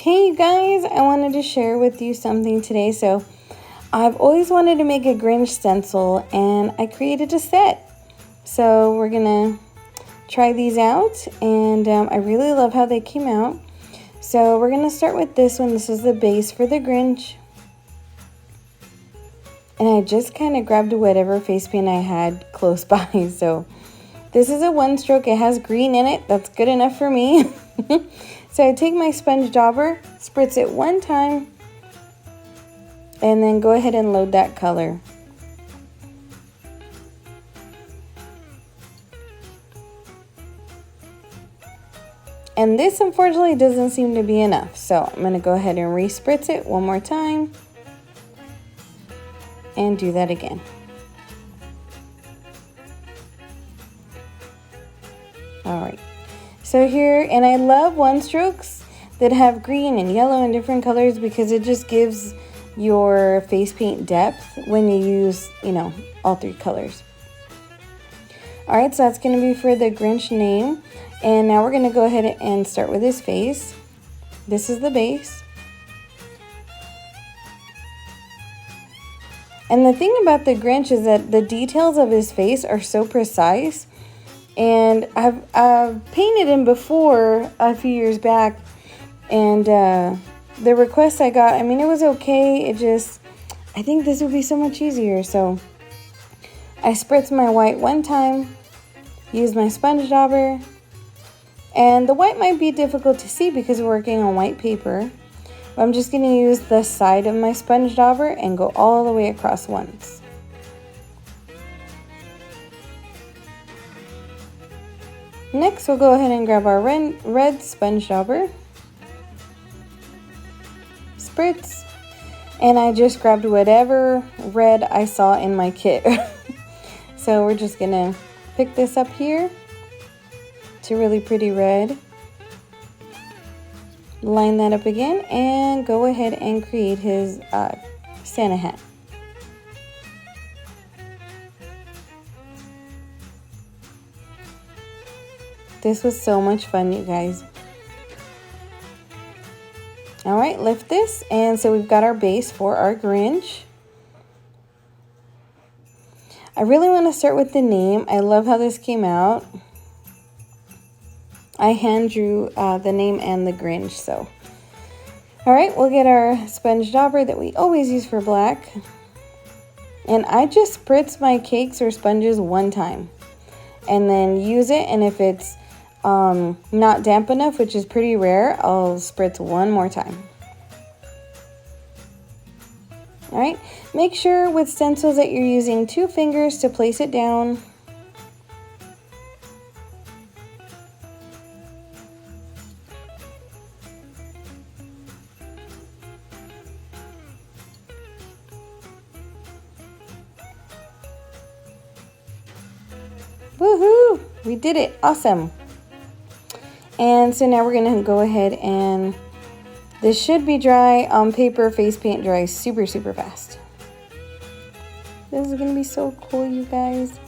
Hey you guys, I wanted to share with you something today. So I've always wanted to make a Grinch stencil and I created a set. So we're gonna try these out and I really love how they came out. So we're gonna start with this one. This is the base for the Grinch. And I just kind of grabbed whatever face paint I had close by. So this is a one stroke. It has green in it. That's good enough for me. So I take my sponge dauber, spritz it one time, and then go ahead and load that color. And this unfortunately doesn't seem to be enough. So I'm going to go ahead and re-spritz it one more time. And do that again. Alright. So here, and I love one strokes that have green and yellow and different colors because it just gives your face paint depth when you use, all three colors. Alright, so that's going to be for the Grinch name. And now we're going to go ahead and start with his face. This is the base. And the thing about the Grinch is that the details of his face are so precise. And I've painted him before a few years back. And the requests I got, it was okay. I think this would be so much easier. So I spritz my white one time, use my sponge dauber. And the white might be difficult to see because we're working on white paper. But I'm just going to use the side of my sponge dauber and go all the way across once. Next, we'll go ahead and grab our red sponge dauber. Spritz. And I just grabbed whatever red I saw in my kit. So we're just going to pick this up here. It's a really pretty red. Line that up again and go ahead and create his Santa hat. This was so much fun, you guys. All right, lift this. And so we've got our base for our Grinch. I really want to start with the name. I love how this came out. I hand drew the name and the Grinch, so. All right, we'll get our sponge dauber that we always use for black. And I just spritz my cakes or sponges one time. And then use it, and if it's not damp enough, which is pretty rare, I'll spritz one more time. All right, make sure with stencils that you're using 2 fingers to place it down. Woohoo! We did it. Awesome. And so now we're going to go ahead and this should be dry on paper. Face paint dries super, super fast. This is going to be so cool, you guys.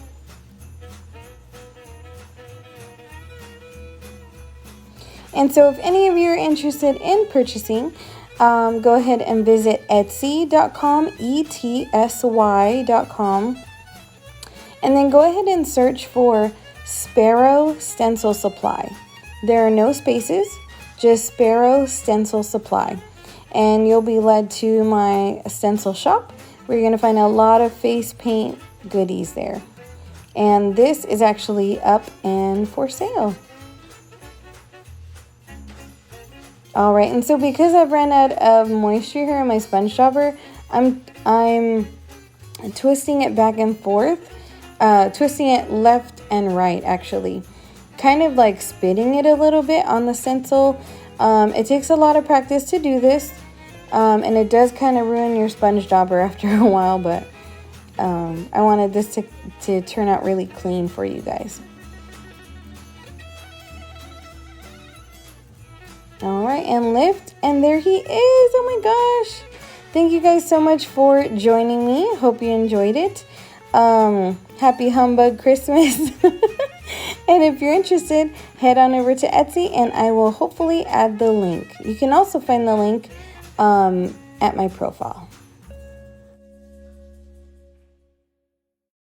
And so if any of you are interested in purchasing, go ahead and visit Etsy.com, ETSY.com. And then go ahead and search for SparrowStencilSupply. There are no spaces, just SparrowStencilSupply. And you'll be led to my stencil shop where you're going to find a lot of face paint goodies there. And this is actually up and for sale. All right, and so because I've ran out of moisture here in my sponge dauber, I'm twisting it back and forth. Twisting it left and right, actually. Kind of like spinning it a little bit on the stencil. It takes a lot of practice to do this. And it does kind of ruin your sponge dauber after a while. But I wanted this to turn out really clean for you guys. Alright, and lift. And there he is. Oh my gosh. Thank you guys so much for joining me. Hope you enjoyed it. Happy Humbug Christmas. And if you're interested, head on over to Etsy and I will hopefully add the link. You can also find the link at my profile.